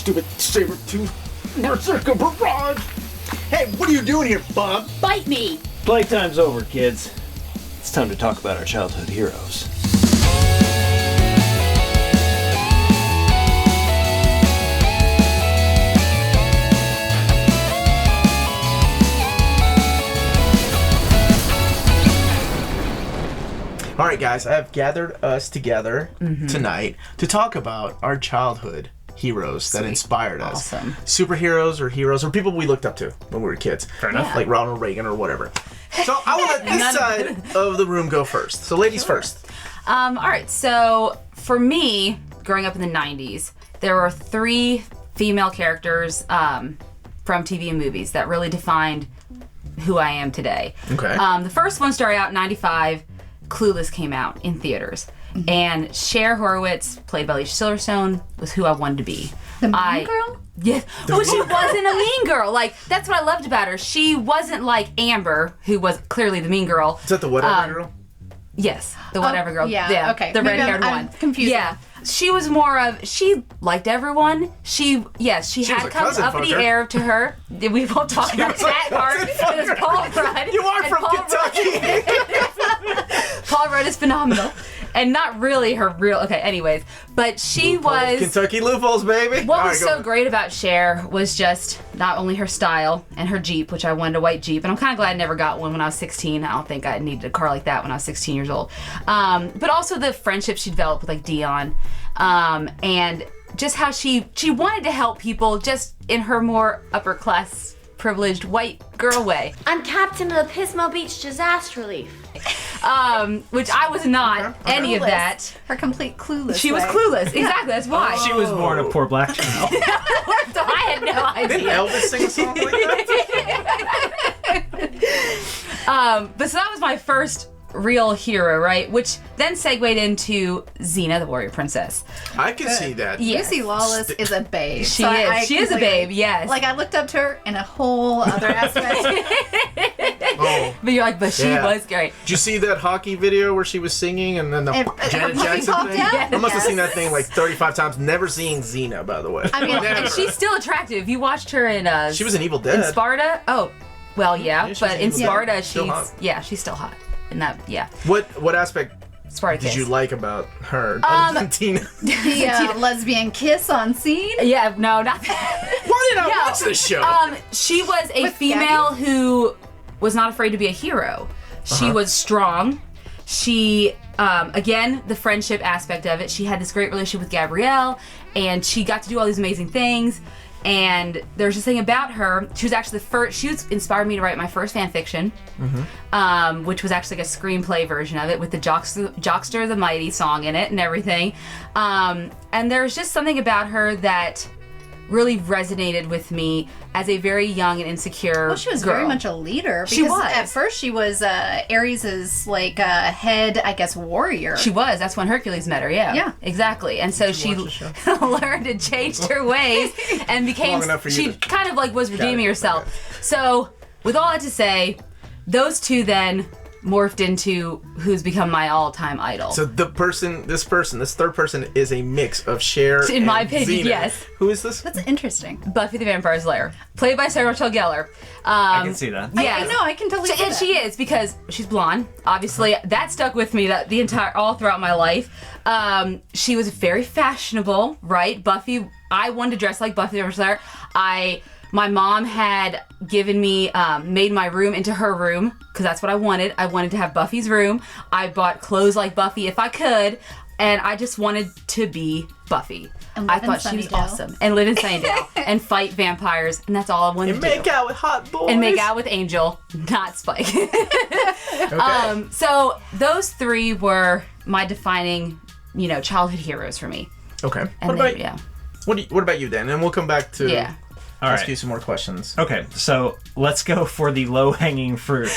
stupid saber-tooth berserker barrage! Hey, what are you doing here, Bob? Bite me! Playtime's over, kids. It's time to talk about our childhood heroes. All right, guys, I have gathered us together tonight to talk about our childhood heroes that inspired us. Awesome. Superheroes or heroes or people we looked up to when we were kids. Fair enough. Like Ronald Reagan or whatever. So I will let this side of the room go first. So ladies first. All right, so for me, growing up in the 90s, there were 3 female characters from TV and movies that really defined who I am today. Okay. The first one started out in 95. Clueless came out in theaters. And Cher Horowitz, played by Alicia Silverstone, was who I wanted to be. The mean girl? Yes. Well, she wasn't a mean girl. Like, that's what I loved about her. She wasn't like Amber, who was clearly the mean girl. Is that the whatever girl? Yes, the whatever girl. Yeah, okay. The Maybe red-haired I'm one. confused. Yeah. She was more of, she liked everyone. She had was a kind of cousin uppity fucker. air to her. We won't talk about was a that part. cousin It was Paul Rudd. You are And from Paul Kentucky! Paul Rudd is phenomenal. And not really her real, okay, anyways. But she was... Kentucky loopholes, baby! What All was right, so go. great about Cher was just not only her style and her Jeep, which I wanted a white Jeep, and I'm kind of glad I never got one when I was 16. I don't think I needed a car like that when I was 16 years old. But also the friendship she developed with like Dion, and just how she wanted to help people just in her more upper class privileged white girl way. I'm captain of Pismo Beach Disaster Relief. Which I was not any of Clueless. that. Her complete clueless. She was way. clueless. Exactly, that's why. She was born a poor black child. So I had no Didn't idea. Elvis sing a song like that? But so that was my first real hero, right? Which then segued into Xena, the warrior princess. I can see that. Yes. Lucy Lawless is a babe. She is. She is a babe, yes. Like, I looked up to her in a whole other aspect. Oh. But you're like, but she Yeah. was great. Did you see that hockey video where she was singing and then the And Janet her puppy Jackson popped thing? out? I must have seen that Yes. thing like 35 times. Never seen Xena, by the way. I mean, Never. And she's still attractive. You watched her in She was in Evil in Dead. Sparta. Oh, well, yeah, she's but in in Evil Dead. Sparta, Still hot. she's still hot. In that, yeah, What aspect Spartacus. did you like about her? Other than Tina. the lesbian kiss on scene. Yeah, no, not that. Why did I No. watch this show? She was a With female who was not afraid to be a hero. She was strong. She, again, the friendship aspect of it. She had this great relationship with Gabrielle, and she got to do all these amazing things. And there's this thing about her. She was actually the first. She inspired me to write my first fan fiction, which was actually like a screenplay version of it with the Jockster the Mighty song in it and everything. And there's just something about her that really resonated with me as a very young and insecure Well, she was girl. very much a leader. Because She was. At first, she was Ares's head, I guess, warrior. She was. That's when Hercules met her. Yeah. Yeah. Exactly. And so she watch the learned and changed her ways and became. Long enough for you She to- kind of like was redeeming it. herself. So, with all that to say, those two then morphed into who's become my all-time idol. So this third person is a mix of Cher In my and opinion, Xena. yes. Who is this? That's interesting. Buffy the Vampire Slayer, played by Sarah Michelle Gellar. I can see that. Yes. I know, I can totally see And that. she is, because she's blonde. Obviously, that stuck with me all throughout my life. She was very fashionable, right? Buffy, I wanted to dress like Buffy the Vampire Slayer. My mom had given me, made my room into her room, because that's what I wanted. I wanted to have Buffy's room. I bought clothes like Buffy if I could, and I just wanted to be Buffy. And I live in thought she was Sunnydale. awesome. And live in Sunnydale. And fight vampires, and that's all I wanted And to do. make out with hot boys. And make out with Angel, not Spike. Okay. So those 3 were my defining, childhood heroes for me. Okay. And What then, about what about you, Dan? And we'll come back to yeah. All ask right. you some more questions. Okay, so let's go for the low-hanging fruit.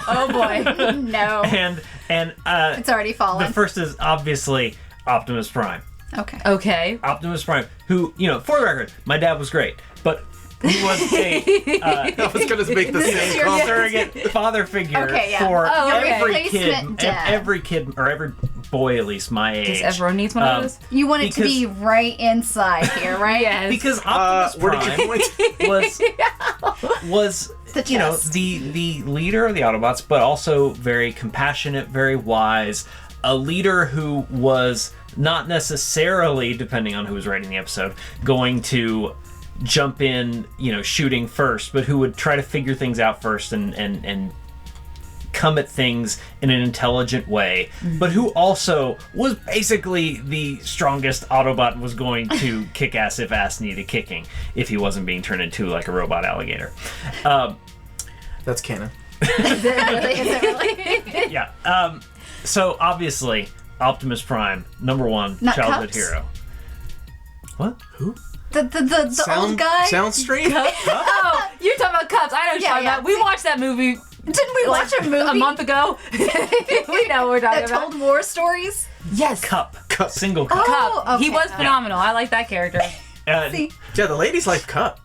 Oh boy. No. and It's already fallen. the first is obviously Optimus Prime. Okay. Okay. Optimus Prime, who, for the record, my dad was great, but He was a I was going to make the same comment. surrogate father figure Okay, yeah. for okay. every kid, Replacement dad. every kid, or every boy at least my age. Just everyone needs one of those. You want it to be right inside here, right? Yes. Because Optimus Where did you Prime point? was The you know chest. the leader of the Autobots, but also very compassionate, very wise, a leader who was not necessarily, depending on who was writing the episode, going to jump in, shooting first, but who would try to figure things out first and come at things in an intelligent way, but who also was basically the strongest Autobot and was going to kick ass if ass needed kicking if he wasn't being turned into like a robot alligator. That's canon. Is it really? Yeah. So obviously, Optimus Prime, number one Not childhood Cups? hero. What? Who? The old guy? Sound straight? Oh, you're talking about Cups. I know what you're talking about. We watched that movie Didn't we watch a movie? a month ago. We know what we're talking that about. told war stories? Yes. Cup. Single cup. Oh, Cup. He okay. was phenomenal. I like that character. See? Yeah, the ladies like Cup.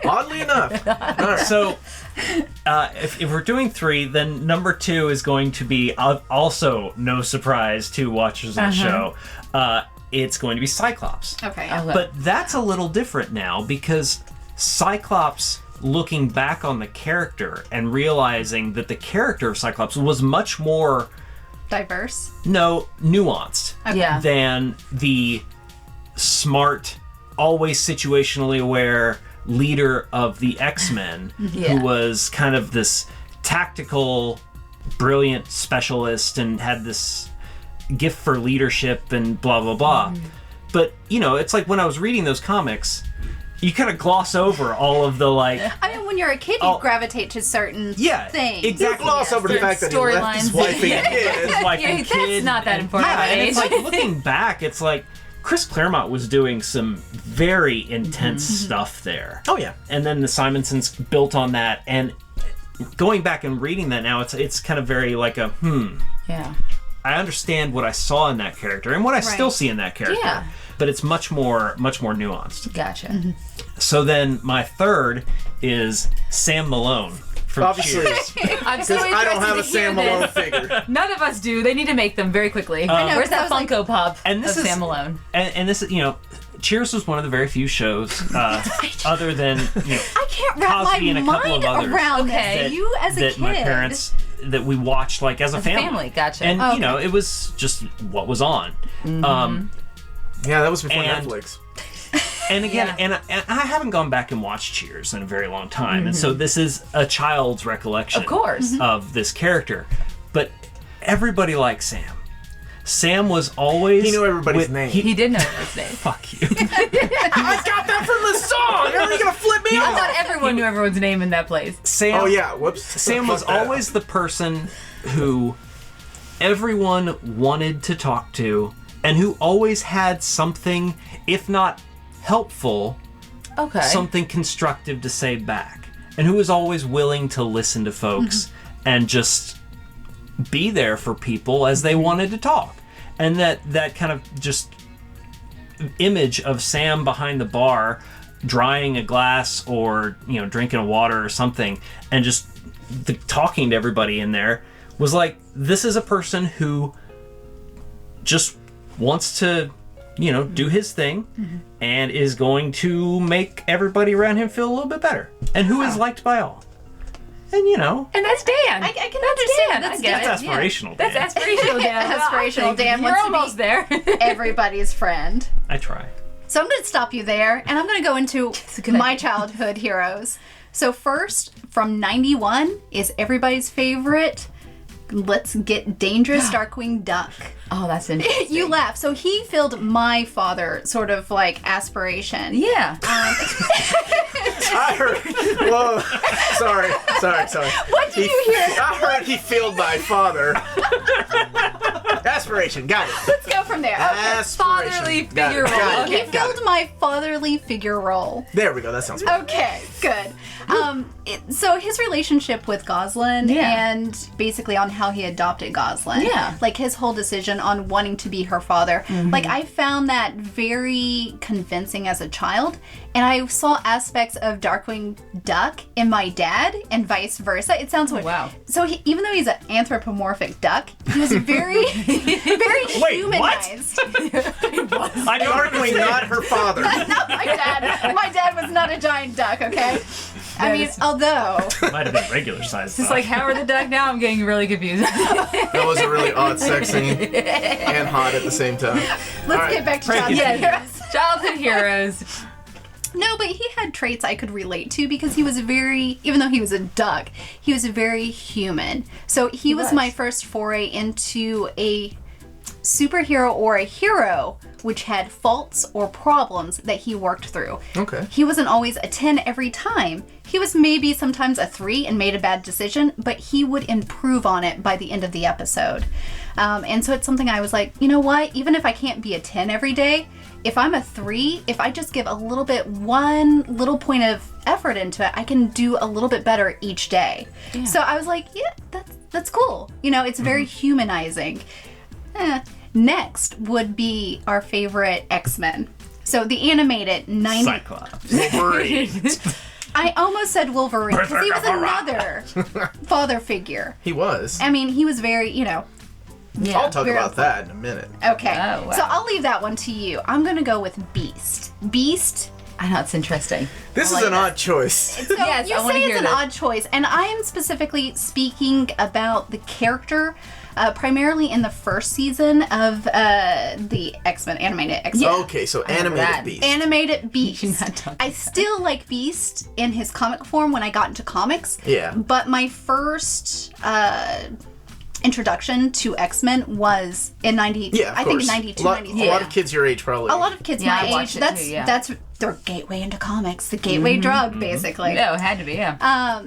Oddly enough. All right. So, if we're doing 3, then number 2 is going to be also no surprise to watchers of the show. It's going to be Cyclops. Okay. But that's a little different now because Cyclops, looking back on the character and realizing that the character of Cyclops was much more Diverse? nuanced Yeah. than the smart, always situationally aware leader of the X-Men, Yeah. who was kind of this tactical, brilliant specialist and had this gift for leadership and blah, blah, blah. But, it's like when I was reading those comics, you kind of gloss over all of the, like... I mean, when you're a kid, you gravitate to certain things. exactly. Gloss over the fact that he left his storylines. wife and kids. His wife Yeah, and that's kid, not that important. Yeah, and Right? it's like looking back, it's like Chris Claremont was doing some very intense stuff there. Oh, yeah. And then the Simonsons built on that, and going back and reading that now, it's kind of very like a Yeah. I understand what I saw in that character and what I still see in that character. Yeah. But it's much more nuanced. Gotcha. So then my third is Sam Malone from Obviously. Cheers. I'm so I don't interested have a to hear Sam Malone this. figure. None of us do. They need to make them very quickly. know, Where's 'cause that I was like- Funko Pop And this of is Sam Malone? And this is, Cheers was one of the very few shows, other than, I can't wrap Cosby and my a couple mind of others around Okay. this. You as a that kid. my parents, that we watched like as a family. Gotcha. And, Okay. it was just what was on. Yeah, that was before And- Netflix. And again, Yeah. and I haven't gone back and watched Cheers in a very long time. And so this is a child's recollection Of course. of this character. But everybody likes Sam. Sam was always... He knew everybody's name. He did know his name. Fuck you. I got that from the song! Are you going to flip me I off? thought everyone knew everyone's name in that place. Sam, Oh, yeah. Whoops. Sam was Fuck that. always the person who everyone wanted to talk to and who always had something, if not helpful, Okay. something constructive to say back. And who was always willing to listen to folks and just be there for people as they wanted to talk. And that kind of just image of Sam behind the bar drying a glass or drinking a water or something and just talking to everybody in there was like, this is a person who just wants to do his thing and is going to make everybody around him feel a little bit better and who is liked by all. And And that's Dan. I can That's understand. Dan. That's I get that's it. aspirational, That's Dan. aspirational, Dan. Aspirational Dan You're wants to be- almost there. Everybody's friend. I try. So I'm going to stop you there, and I'm going to go into good my idea. childhood heroes. So first, from 91, is everybody's favorite, let's get dangerous, Darkwing Duck. Oh, that's interesting. You laugh. So he filled my father sort of like aspiration. Yeah. I heard. Whoa. Sorry. What did you hear? I heard he filled my father. Aspiration. Got it. Let's go from there. Okay. Aspiration. Fatherly Got it, figure got role. it, He got it. filled my fatherly figure role. There we go. That sounds good. Okay, good. So his relationship with Goslin and basically on how he adopted Goslin. Yeah. Like his whole decision on wanting to be her father. Like I found that very convincing as a child. And I saw aspects of Darkwing Duck in my dad and vice versa. It sounds weird. wow. So even though he's an anthropomorphic duck, he was very, very humanized. I know Darkwing, not her father. Not my dad. My dad was not a giant duck, okay? I mean, although... might have been regular size. It's like Howard the Duck now. I'm getting really confused. That was a really odd sex scene and hot at the same time. Let's get back to childhood heroes. Childhood heroes. No, but he had traits I could relate to because he was very, even though he was a duck, he was very human. So he was my first foray into a superhero or a hero which had faults or problems that he worked through. Okay. He wasn't always a 10 every time. He was maybe sometimes a 3 and made a bad decision, but he would improve on it by the end of the episode. And so it's something I was like, you know what? Even if I can't be a 10 every day, if I'm a 3, if I just give a little bit, one little point of effort into it, I can do a little bit better each day. Yeah. So I was like, yeah, that's cool. You know, it's very humanizing. Next would be our favorite X-Men. So the animated 90... Cyclops. Wolverine. I almost said Wolverine because he was another father figure. He was. I mean, he was very, you know... I'll talk very about that in a minute. Okay, Oh, wow. so I'll leave that one to you. I'm going to go with Beast. Beast... I know, it's interesting. This is an odd choice. So Yes, you I wanna say hear it's an this. odd choice, and I am specifically speaking about the character, primarily in the first season of the X-Men, animated X-Men. Okay, so animated that. Beast. Animated Beast. should not talk I still like Beast in his comic form when I got into comics. Yeah. But my first introduction to X-Men was in 90. Yeah, of I think course. 92, a lot, 93. A lot of kids your age probably. A lot of kids Yeah, I my watched age. it too, yeah. That's their gateway into comics. The gateway drug, basically. No, it had to be, yeah.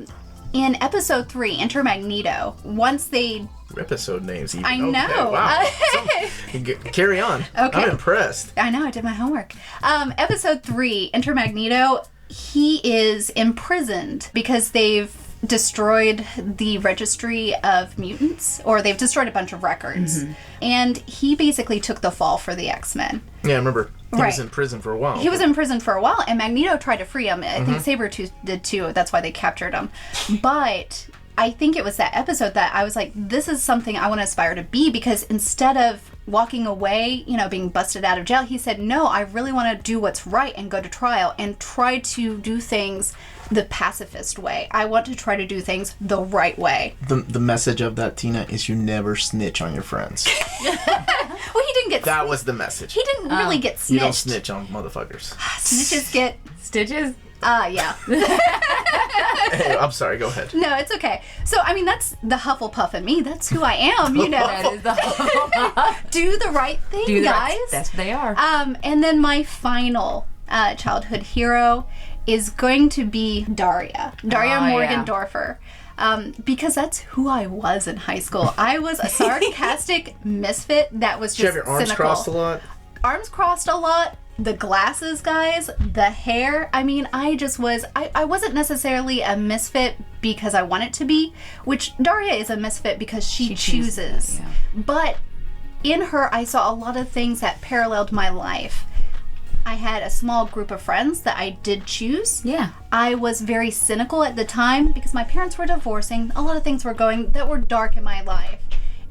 In episode 3, Enter Magneto, once they... Episode names even. I Okay, know. wow. Carry on. Okay. I'm impressed. I know, I did my homework. Episode 3, Enter Magneto, he is imprisoned because they've destroyed the registry of mutants, or they've destroyed a bunch of records. And he basically took the fall for the X-Men. Yeah, I remember he was Right. in prison for a while. He was in prison for a while, and Magneto tried to free him. I think Sabretooth did too. That's why they captured him. But I think it was that episode that I was like, this is something I want to aspire to be, because instead of walking away, you know, being busted out of jail, he said, no, I really want to do what's right and go to trial and try to do things the pacifist way. I want to try to do things the right way. The message of that, Tina, is you never snitch on your friends. Well, he didn't get... That was the message. He didn't really get snitched. You don't snitch on motherfuckers. Snitches get... Stitches? yeah. Hey, I'm sorry, go ahead. No, it's okay. So, I mean, that's the Hufflepuff in me. That's who I am, you know. That is the Do the right thing, guys. That's what they are. And then my final childhood hero is going to be Daria. Daria Oh, Morgendorfer. Because that's who I was in high school. I was a sarcastic misfit that was Did you just have your arms cynical. crossed a lot? Arms crossed a lot. The glasses, guys, the hair. I mean, I just was, I wasn't necessarily a misfit because I wanted to be, which Daria is a misfit because she chooses. Yeah. But in her, I saw a lot of things that paralleled my life. I had a small group of friends that I did choose. Yeah. I was very cynical at the time because my parents were divorcing. A lot of things were going that were dark in my life.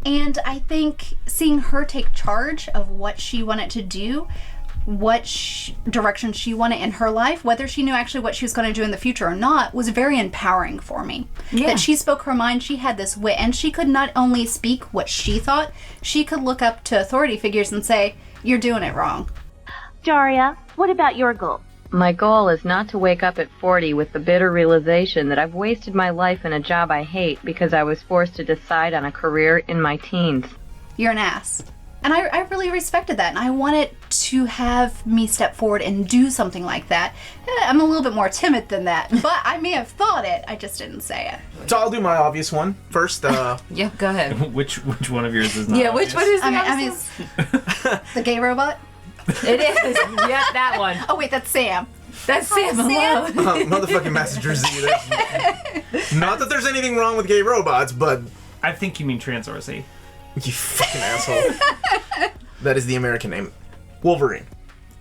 And I think seeing her take charge of what she wanted to do, what direction she wanted in her life, whether she knew actually what she was going to do in the future or not, was very empowering for me. Yeah. That she spoke her mind, she had this wit, and she could not only speak what she thought, she could look up to authority figures and say, you're doing it wrong. Daria, what about your goal? My goal is not to wake up at 40 with the bitter realization that I've wasted my life in a job I hate because I was forced to decide on a career in my teens. You're an ass. And I really respected that, and I wanted to have me step forward and do something like that. I'm a little bit more timid than that, but I may have thought it. I just didn't say it. So I'll do my obvious one first. Yeah, go ahead. Which one of yours is not? Yeah, obvious? which one is the I mean, the gay robot? It is. Yeah, that one. Oh, wait, that's Sam. That's Sam alone. Motherfucking Messenger Z. Not that there's anything wrong with gay robots, but I think you mean Transor Z. you fucking asshole. That is the American name. Wolverine.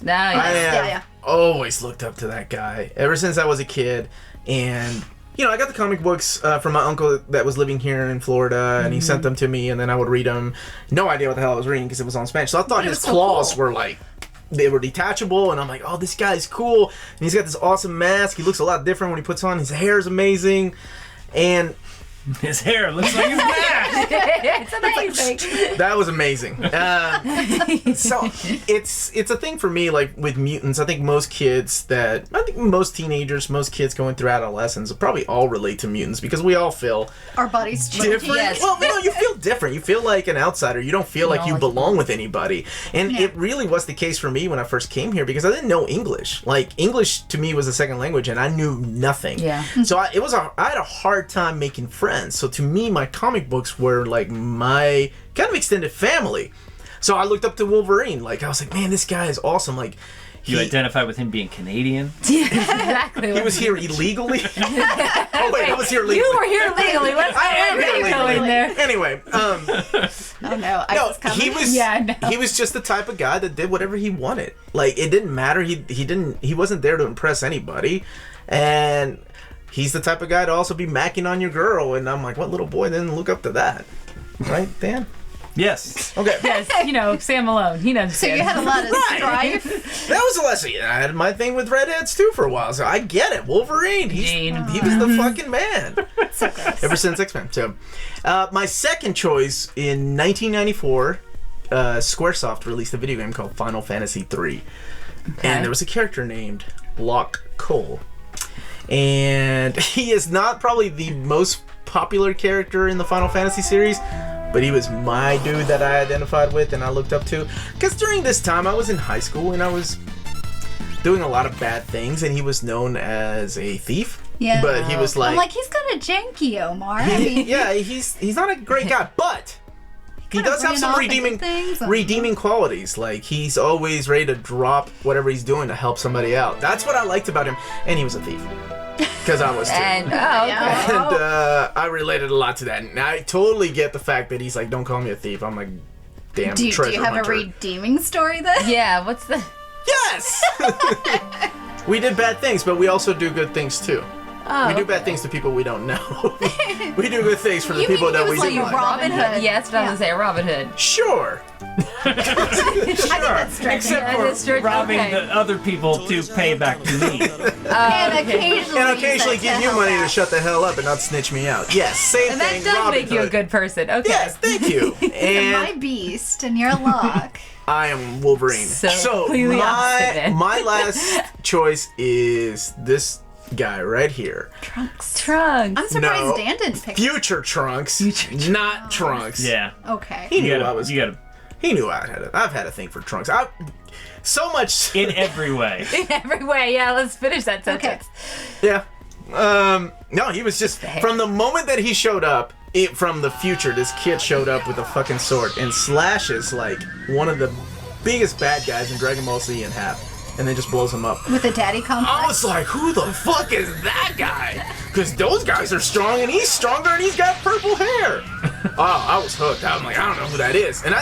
Nice. I have Yeah. always looked up to that guy ever since I was a kid, and you know, I got the comic books from my uncle that was living here in Florida, and he sent them to me, and then I would read them. No idea what the hell I was reading because it was on Spanish. So I thought his claws were like, they were detachable, and I'm like, oh, this guy's cool. And he's got this awesome mask. He looks a lot different when he puts on. His hair is amazing, and His hair looks like his mask. It's amazing. that was amazing. So it's a thing for me, like with mutants. I think most teenagers, most kids going through adolescence will probably all relate to mutants because we all feel Our bodies different. Yes. Well, no, you feel different. You feel like an outsider. You don't feel like you belong with anybody. And it really was the case for me when I first came here because I didn't know English. Like English to me was a second language, and I knew nothing. Yeah. So I had a hard time making friends. So to me, my comic books were like my kind of extended family. So I looked up to Wolverine. Like I was like, man, this guy is awesome. Like You identify with him being Canadian? Exactly. he was here illegally. Oh wait, I was here legally. You were here legally. Let's I am here go legally. in there. Anyway, Oh no, I no, was coming. he was. Yeah, no. He was just the type of guy that did whatever he wanted. Like it didn't matter. He wasn't there to impress anybody, and he's the type of guy to also be macking on your girl. And I'm like, what little boy didn't look up to that, right, Dan? Yes. Okay. Yes, you know, Sam Malone. He knows. So you had a lot of strife. That was a lesson. I had my thing with redheads too for a while, so I get it. Wolverine, he was the fucking man. So gross. Ever since X-Men. So, my second choice in 1994, Squaresoft released a video game called Final Fantasy III, and there was a character named Locke Cole, and he is not probably the most popular character in the Final Fantasy series. But he was my dude that I identified with and I looked up to. Because during this time, I was in high school and I was doing a lot of bad things, and he was known as a thief. Yeah. But he was like... I'm like, he's kind of janky, Omar. I mean, yeah, he's not a great guy, but he does have some redeeming qualities. Like, he's always ready to drop whatever he's doing to help somebody out. That's what I liked about him. And he was a thief. Because I was too. And I related a lot to that. And I totally get the fact that he's like, don't call me a thief. I'm like, damn treasure Do you have hunter. a redeeming story then? yeah, what's the? Yes! We did bad things, but we also do good things too. Oh, we do bad things to people we don't know. We do good things for the You people mean that he we was do. like like. Robin Hood? Yes, but I was gonna say Robin Hood. Sure. I think that's stretching. Except Yeah, that's for true. robbing Okay. the other people to pay back to me. And occasionally, And occasionally you give you money to shut the hell up and not snitch me out. Yes, same And thing. that does Robin make you a Hood. good person. Okay. Yes, thank you. My And beast and your luck. I am Wolverine. So completely opposite then. my last choice is this guy right here. Trunks. I'm surprised No. Dan didn't pick. Future Trunks, not Trunks. Yeah. Okay. He knew You I was. gotta, He knew I've had a thing for Trunks. So much. in every way. In every way. Yeah, let's finish that sentence. Yeah. No, he was just from the moment that he showed up. From the future, this kid showed up with a fucking sword and slashes like one of the biggest bad guys in Dragon Ball Z in half, and then just blows him up. With a daddy complex. I was like, who the fuck is that guy? Because those guys are strong, and he's stronger, and he's got purple hair. Oh, I was hooked. I'm like, I don't know who that is. And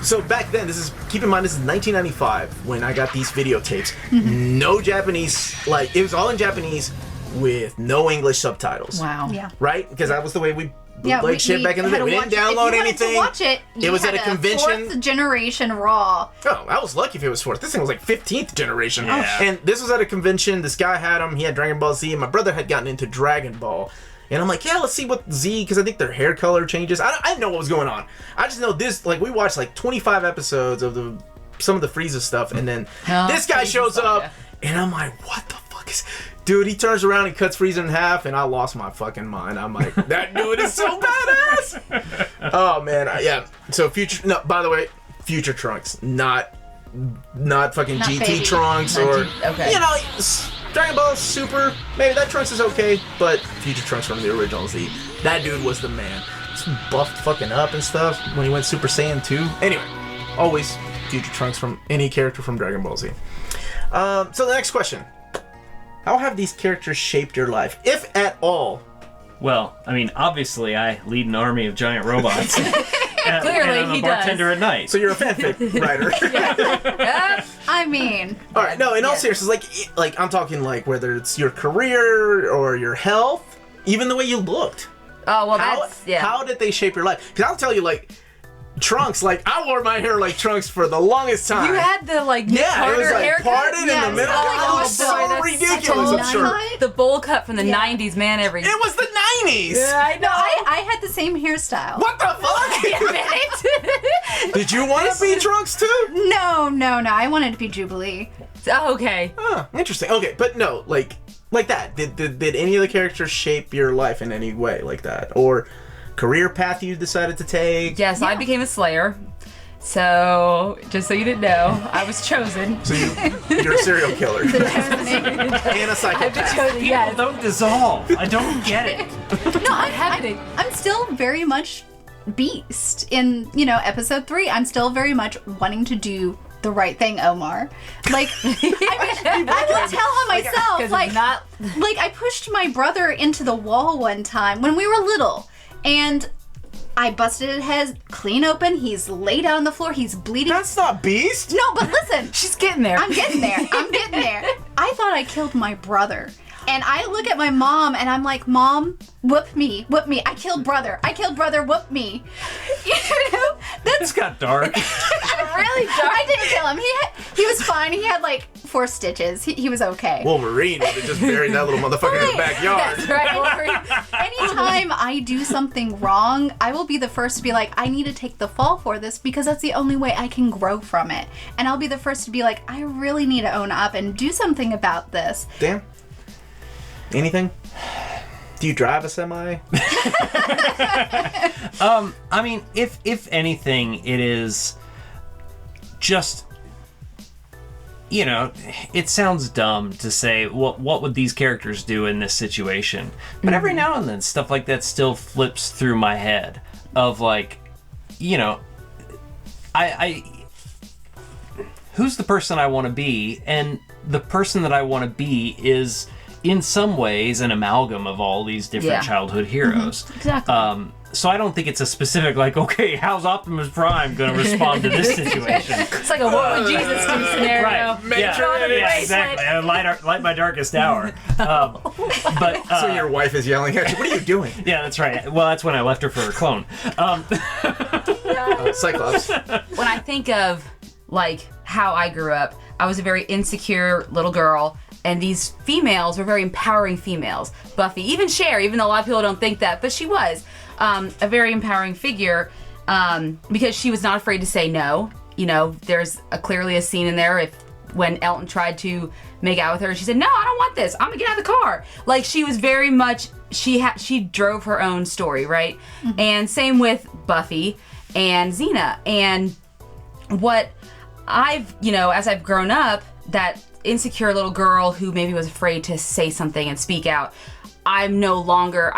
so back then, keep in mind, this is 1995 when I got these videotapes. No Japanese, like, it was all in Japanese with no English subtitles. Wow. Yeah. Right? Because that was the way we Yeah, bootleg shit back in the day. We didn't download anything. If you wanted to watch it, It was at a convention. 4th generation raw. Oh, I was lucky if it was 4th. This thing was like 15th generation. Yeah. And this was at a convention. This guy had him. He had Dragon Ball Z, and my brother had gotten into Dragon Ball. And I'm like, yeah, let's see what Z, because I think their hair color changes. I didn't know what was going on. I just know this, like, we watched like 25 episodes of some of the Frieza stuff, and then this guy shows up, and I'm like, what the fuck is... Dude, he turns around and cuts Frieza in half, and I lost my fucking mind. I'm like, that dude is so badass! Oh, man. Yeah. So, by the way, future Trunks, not fucking Not GT baby. Trunks Not or okay. you know, Dragon Ball Super. Maybe that Trunks is okay, but future Trunks from the original Z, that dude was the man. Just buffed fucking up and stuff when he went Super Saiyan 2. Anyway, always future Trunks from any character from Dragon Ball Z. So the next question: how have these characters shaped your life, if at all? Well, I mean, obviously, I lead an army of giant robots. And Clearly, I'm a he bartender at night. So you're a fanfic writer. I mean, All right, no, in all seriousness, like I'm talking like whether it's your career or your health, even the way you looked. Oh well, How, that's yeah. how did they shape your life? Because I'll tell you, like, Trunks, like, I wore my hair like Trunks for the longest time. You had the like Nick yeah, it was Carter like haircut. parted in Yes. the middle. Oh, it was boy, so that's ridiculous, such a I'm sure. nut. The bowl cut from the Yeah. 90s, man. Every It was the 90s! I know. I had the same hairstyle. What the fuck? Did you want to be Trunks too? No. I wanted to be Jubilee. Oh, okay. Huh, interesting. Okay, but no, like that. Did any of the characters shape your life in any way like that? Or career path you decided to take? Yes, I became a Slayer. So, just so you didn't know, I was chosen. So you're a serial killer. And a psychopath. Chosen, People yes. don't dissolve. I don't get it. I'm still very much Beast in, episode 3. I'm still very much wanting to do the right thing, Omar. Like, I will tell on myself, 'Cause like, it's not- like I pushed my brother into the wall one time when we were little, and I busted his head clean open. He's laid out on the floor. He's bleeding. That's not Beast. No, but listen. She's getting there. I'm getting there. I thought I killed my brother. And I look at my mom and I'm like, Mom, whoop me. I killed brother, whoop me. This got dark. Really dark. I didn't kill him. He was fine. He had like 4 stitches. He was okay. Wolverine would have just buried that little motherfucker in the backyard. That's right. Anytime I do something wrong, I will be the first to be like, I need to take the fall for this because that's the only way I can grow from it. And I'll be the first to be like, I really need to own up and do something about this. Damn. Anything? Do you drive a semi? I mean, if anything, it is just, it sounds dumb to say, what would these characters do in this situation? But every now and then, stuff like that still flips through my head of like, who's the person I want to be? And the person that I want to be is, in some ways, an amalgam of all these different childhood heroes. Exactly. So I don't think it's a specific, like, okay, how's Optimus Prime going to respond to this situation? It's like a what would Jesus do scenario. Right. Yeah, exactly. Light my darkest hour. But So your wife is yelling at you. What are you doing? yeah, that's right. Well, that's when I left her for a clone. Cyclops. When I think of, like, how I grew up, I was a very insecure little girl. And these females were very empowering females. Buffy, even Cher, even though a lot of people don't think that, but she was a very empowering figure because she was not afraid to say no. There's clearly a scene in there when Elton tried to make out with her, she said, "No, I don't want this. I'm gonna get out of the car." Like, she was very much, she drove her own story, right? Mm-hmm. And same with Buffy and Xena. And what I've, as I've grown up, that insecure little girl who maybe was afraid to say something and speak out, I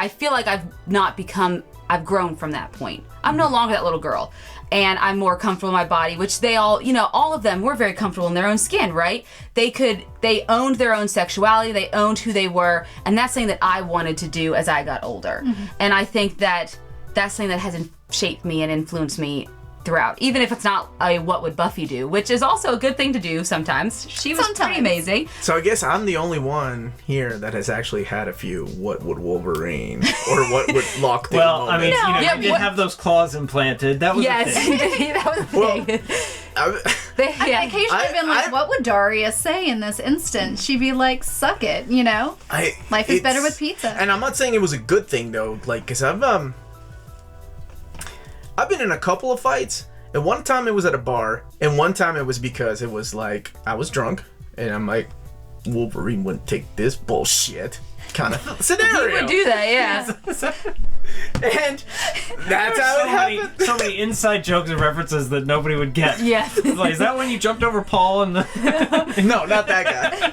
feel like I've grown from that point. I'm no longer that little girl. And I'm more comfortable in my body, which they all, all of them were very comfortable in their own skin, right? They owned their own sexuality, they owned who they were, and that's something that I wanted to do as I got older. Mm-hmm. And I think that that's something that has shaped me and influenced me throughout, even if it's not a what would Buffy do, which is also a good thing to do sometimes. She was pretty amazing. So I guess I'm the only one here that has actually had a few what would Wolverine or what would Lock the Well, I mean, moments. you did have those claws implanted. That was the thing. That was the thing. I've occasionally been like, what would Daria say in this instance? She'd be like, suck it, Life is better with pizza. And I'm not saying it was a good thing though, like, cause I've been in a couple of fights, and one time it was at a bar, and one time it was because it was like, I was drunk, and I'm like, Wolverine wouldn't take this bullshit kind of scenario. He would do that, yeah. And that's how it happened. So many inside jokes and references that nobody would get. Yes. Like, is that when you jumped over Paul and the... No, not that guy.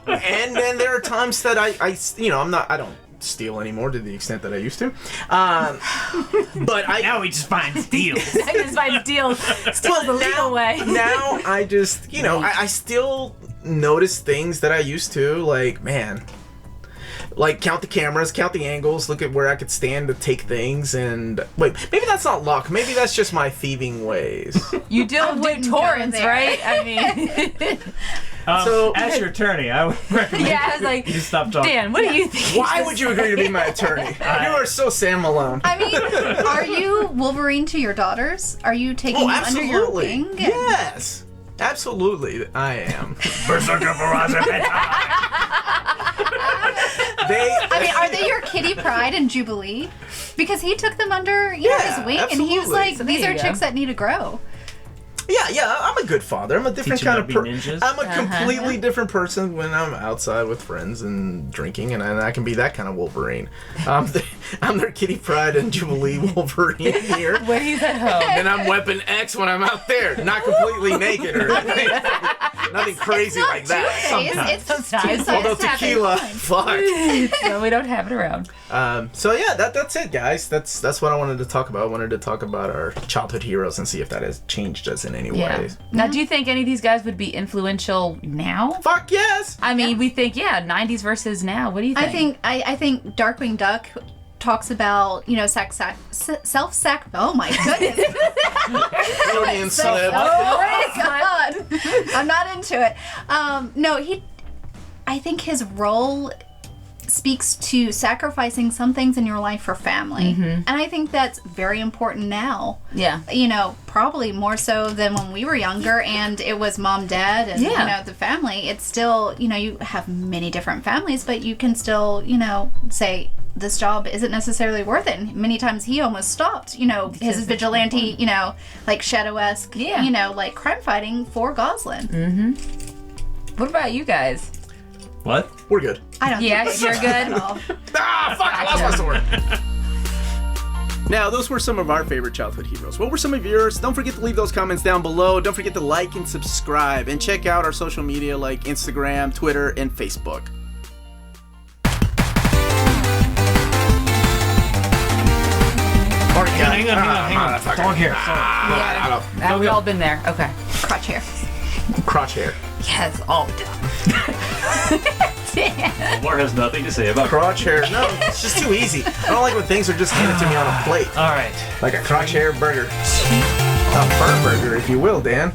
And then there are times that I don't steal anymore to the extent that I used to. But Now he just finds deals. I just find steals the legal way. Now I just, I still notice things that I used to, like, man. Like, count the cameras, count the angles, look at where I could stand to take things, and... Wait, maybe that's not luck. Maybe that's just my thieving ways. You do torrents, there. right? I mean... So- as your attorney, I would recommend Yeah, I was like, you just stop talking. Dan, what do you think? Why would you agree to be my attorney? You are so Sam Malone. I mean, are you Wolverine to your daughters? Are you taking them under your wing? Yes. Absolutely, I am. I mean, are they your Kitty Pride and Jubilee? Because he took them under his wing, and he was absolutely. like, So "These there are you chicks go. that need to grow." Yeah, I'm a good father. I'm a different Teach 'em kind how of to be ninjas? I'm a completely different person when I'm outside with friends and drinking, and I can be that kind of Wolverine. I'm their Kitty Pride and Jubilee Wolverine here. When he's at home. And I'm Weapon X when I'm out there, not completely naked or anything. Nothing crazy like that. Two-faced, it's just two Sometimes. sides Although happen. tequila, fuck. So we don't have it around. So yeah, that's it, guys. That's what I wanted to talk about. I wanted to talk about our childhood heroes and see if that has changed us in any way. Now, do you think any of these guys would be influential now? Fuck yes. I mean, we think, 90s versus now. What do you think? I think Darkwing Duck talks about self-sac. Oh my goodness! Freudian slip. Oh my god! I'm not into it. No, I think his role speaks to sacrificing some things in your life for family, and I think that's very important now. Yeah. Probably more so than when we were younger, and it was mom, dad, and the family. It's still, you have many different families, but you can still, say this job isn't necessarily worth it. And many times he almost stopped, his vigilante, like Shadow-esque, like crime fighting for Goslin. What about you guys? What? We're good. I don't. Yeah, think you're good? at all. Ah, fuck! I lost my sword. Now, those were some of our favorite childhood heroes. What were some of yours? Don't forget to leave those comments down below. Don't forget to like and subscribe, and check out our social media like Instagram, Twitter, and Facebook. Hang on. Dog hair. Sorry. We've all been there. Okay. Crotch hair. Crotch hair. Yes, all the time. Omar has nothing to say about Crotch hair. No, it's just too easy. I don't like when things are just handed to me on a plate. All right. Like a crotch hair burger. A burger, if you will, Dan.